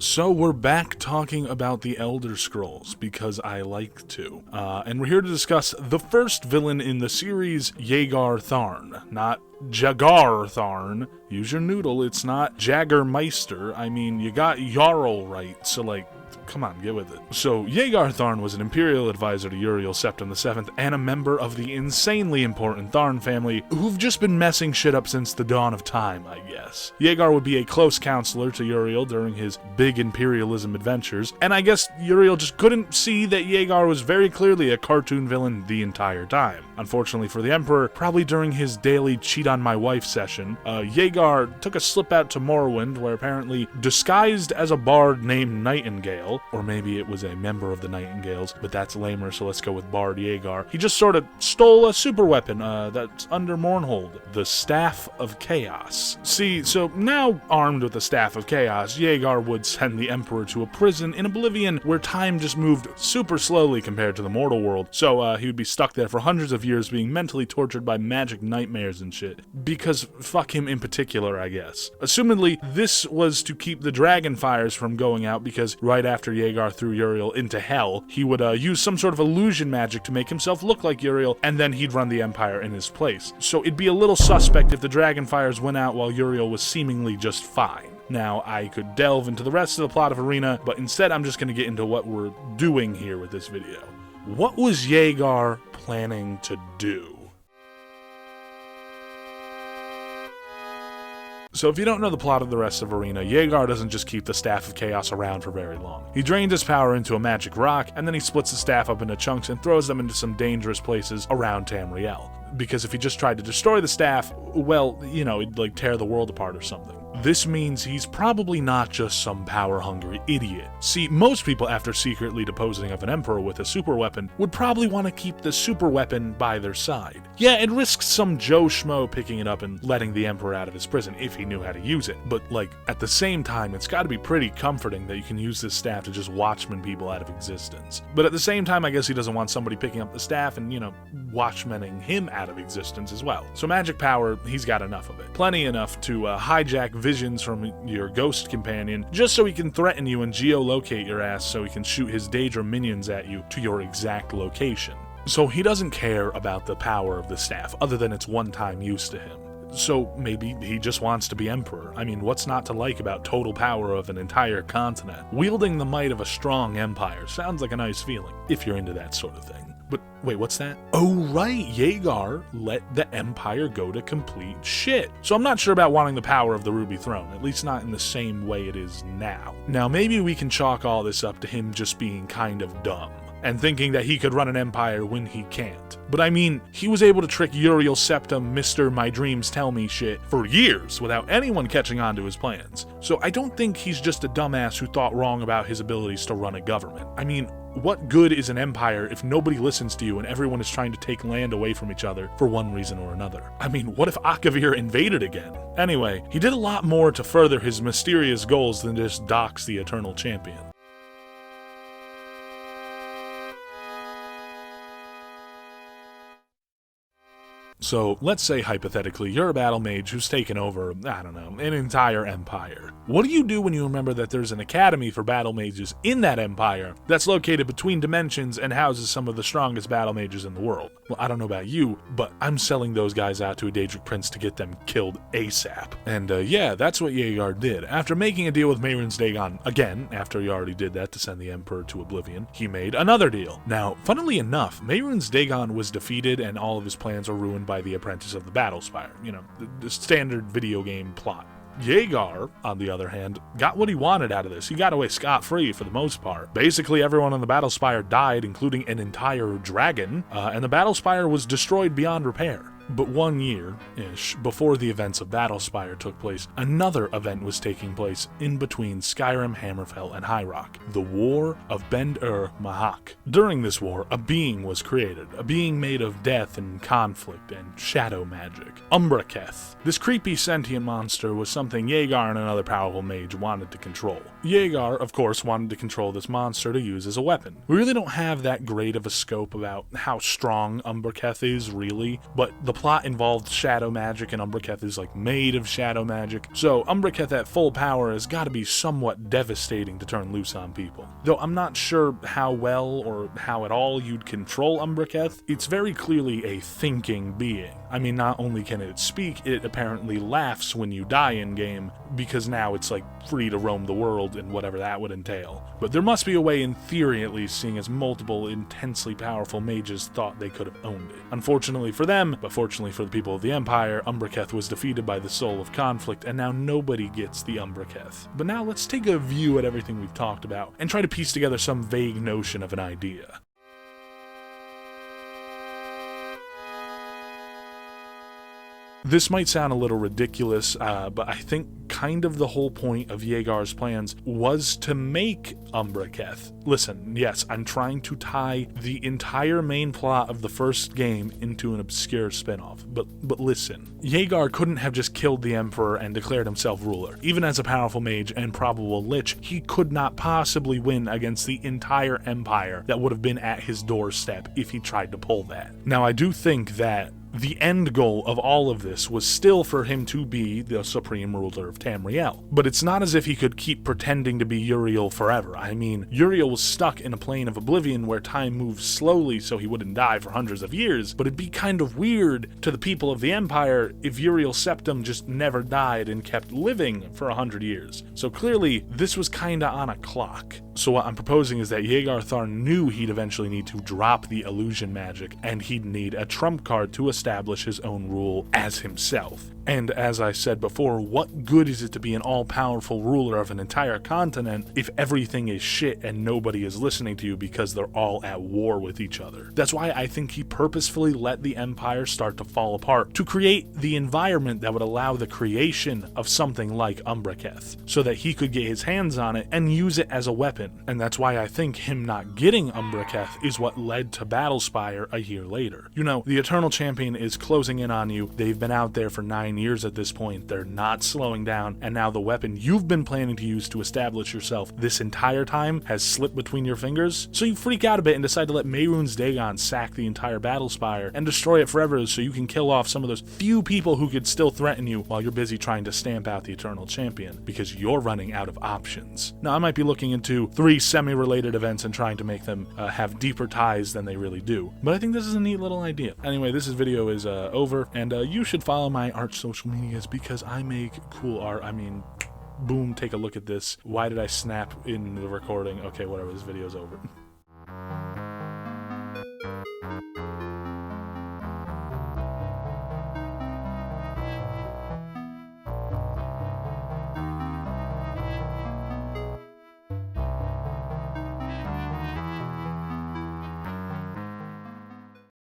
So we're back talking about the Elder Scrolls, because I like to. And we're here to discuss the first villain in the series, Jagar Tharn. Not Jagar Tharn. Use your noodle, it's not Jagermeister. I mean, you got Jarl right, so like, come on, get with it. So, Jagar Tharn was an imperial advisor to Uriel Septim VII and a member of the insanely important Tharn family who've just been messing shit up since the dawn of time, I guess. Jagar would be a close counselor to Uriel during his big imperialism adventures, and I guess Uriel just couldn't see that Jagar was very clearly a cartoon villain the entire time. Unfortunately for the Emperor, probably during his daily cheat on my wife session, Jagar took a slip out to Morrowind, where apparently, disguised as a bard named Nightingale, or maybe it was a member of the Nightingales, but that's lamer, so let's go with Bard Jagar. He just sort of stole a super weapon that's under Mournhold, the Staff of Chaos. See, so now armed with the Staff of Chaos, Jagar would send the Emperor to a prison in Oblivion where time just moved super slowly compared to the mortal world, so he would be stuck there for hundreds of years being mentally tortured by magic nightmares and shit. Because fuck him in particular, I guess. Assumedly, this was to keep the dragon fires from going out, because right after Jagar threw Uriel into hell, he would use some sort of illusion magic to make himself look like Uriel, and then he'd run the Empire in his place. So it'd be a little suspect if the dragon fires went out while Uriel was seemingly just fine. Now, I could delve into the rest of the plot of Arena, but instead I'm just going to get into what we're doing here with this video. What was Jagar planning to do? So if you don't know the plot of the rest of Arena, Jagar doesn't just keep the Staff of Chaos around for very long. He drains his power into a magic rock, and then he splits the staff up into chunks and throws them into some dangerous places around Tamriel. Because if he just tried to destroy the staff, well, you know, it'd like tear the world apart or something. This means he's probably not just some power-hungry idiot. See, most people, after secretly deposing of an emperor with a super weapon, would probably want to keep the super weapon by their side. Yeah, it risks some Joe Schmo picking it up and letting the emperor out of his prison if he knew how to use it. But, like, at the same time, it's gotta be pretty comforting that you can use this staff to just watchman people out of existence. But at the same time, I guess he doesn't want somebody picking up the staff and, you know, watchmaning him out of existence as well. So magic power, he's got enough of it. Plenty enough to hijack visions from your ghost companion, just so he can threaten you and geolocate your ass so he can shoot his Daedra minions at you to your exact location. So he doesn't care about the power of the staff, other than its one-time use to him. So maybe he just wants to be emperor. I mean, what's not to like about total power of an entire continent? Wielding the might of a strong empire sounds like a nice feeling, if you're into that sort of thing. But wait, what's that? Oh right, Jagar let the Empire go to complete shit. So I'm not sure about wanting the power of the Ruby Throne, at least not in the same way it is now. Now maybe we can chalk all this up to him just being kind of dumb, and thinking that he could run an empire when he can't. But I mean, he was able to trick Uriel Septim, Mr. My Dreams Tell Me shit, for years without anyone catching on to his plans. So I don't think he's just a dumbass who thought wrong about his abilities to run a government. I mean, what good is an empire if nobody listens to you and everyone is trying to take land away from each other for one reason or another? I mean, what if Akavir invaded again? Anyway, he did a lot more to further his mysterious goals than just dox the Eternal Champion. So, let's say hypothetically, you're a battle mage who's taken over, I don't know, an entire empire. What do you do when you remember that there's an academy for battle mages in that empire that's located between dimensions and houses some of the strongest battle mages in the world? Well, I don't know about you, but I'm selling those guys out to a Daedric prince to get them killed ASAP. And yeah, that's what Jagar did. After making a deal with Mehrunes Dagon, again, after he already did that to send the Emperor to Oblivion, he made another deal. Now, funnily enough, Mehrunes Dagon was defeated and all of his plans were ruined by the apprentice of the Battlespire, you know, the standard video game plot. Jagar, on the other hand, got what he wanted out of this. He got away scot-free for the most part. Basically, everyone on the Battlespire died, including an entire dragon, and the Battlespire was destroyed beyond repair. But 1 year-ish before the events of Battlespire took place, another event was taking place in between Skyrim, Hammerfell, and High Rock, the War of Bend-Ur-Mahak. During this war, a being was created, a being made of death and conflict and shadow magic. Umbraketh. This creepy sentient monster was something Jagar and another powerful mage wanted to control. Jagar, of course, wanted to control this monster to use as a weapon. We really don't have that great of a scope about how strong Umbraketh is, really, but the plot involved shadow magic, and Umbraketh is like made of shadow magic, so Umbraketh at full power has got to be somewhat devastating to turn loose on people. Though I'm not sure how well or how at all you'd control Umbraketh. It's very clearly a thinking being. I mean, not only can it speak, it apparently laughs when you die in-game, because now it's like free to roam the world and whatever that would entail. But there must be a way, in theory at least, seeing as multiple intensely powerful mages thought they could have owned it. Unfortunately for them, but fortunately for the people of the Empire, Umbraketh was defeated by the Soul of Conflict, and now nobody gets the Umbraketh. But now let's take a view at everything we've talked about, and try to piece together some vague notion of an idea. This might sound a little ridiculous, but I think kind of the whole point of Jagar's plans was to make Umbraketh. Listen, yes, I'm trying to tie the entire main plot of the first game into an obscure spin-off, but listen. Jagar couldn't have just killed the Emperor and declared himself ruler. Even as a powerful mage and probable lich, he could not possibly win against the entire Empire that would have been at his doorstep if he tried to pull that. Now, I do think that the end goal of all of this was still for him to be the supreme ruler of Tamriel. But it's not as if he could keep pretending to be Uriel forever. I mean, Uriel was stuck in a plane of oblivion where time moves slowly so he wouldn't die for hundreds of years, but it'd be kind of weird to the people of the Empire if Uriel's septum just never died and kept living for 100 years. So clearly, this was kinda on a clock. So what I'm proposing is that Jagar Tharn knew he'd eventually need to drop the illusion magic, and he'd need a trump card to establish his own rule as himself. And as I said before, what good is it to be an all-powerful ruler of an entire continent if everything is shit and nobody is listening to you because they're all at war with each other? That's why I think he purposefully let the Empire start to fall apart, to create the environment that would allow the creation of something like Umbraketh, so that he could get his hands on it and use it as a weapon. And that's why I think him not getting Umbraketh is what led to Battlespire a year later. You know, the Eternal Champion is closing in on you. They've been out there for 9 years at this point. They're not slowing down, and now the weapon you've been planning to use to establish yourself this entire time has slipped between your fingers. So you freak out a bit and decide to let Mehrunes Dagon sack the entire Battlespire and destroy it forever so you can kill off some of those few people who could still threaten you while you're busy trying to stamp out the Eternal Champion, because you're running out of options. Now, I might be looking into 3 semi-related events and trying to make them have deeper ties than they really do, but I think this is a neat little idea. Anyway, this video is over, and you should follow my art social medias because I make cool art. I mean, boom, take a look at this. Why did I snap in the recording? Okay, whatever, this video's over.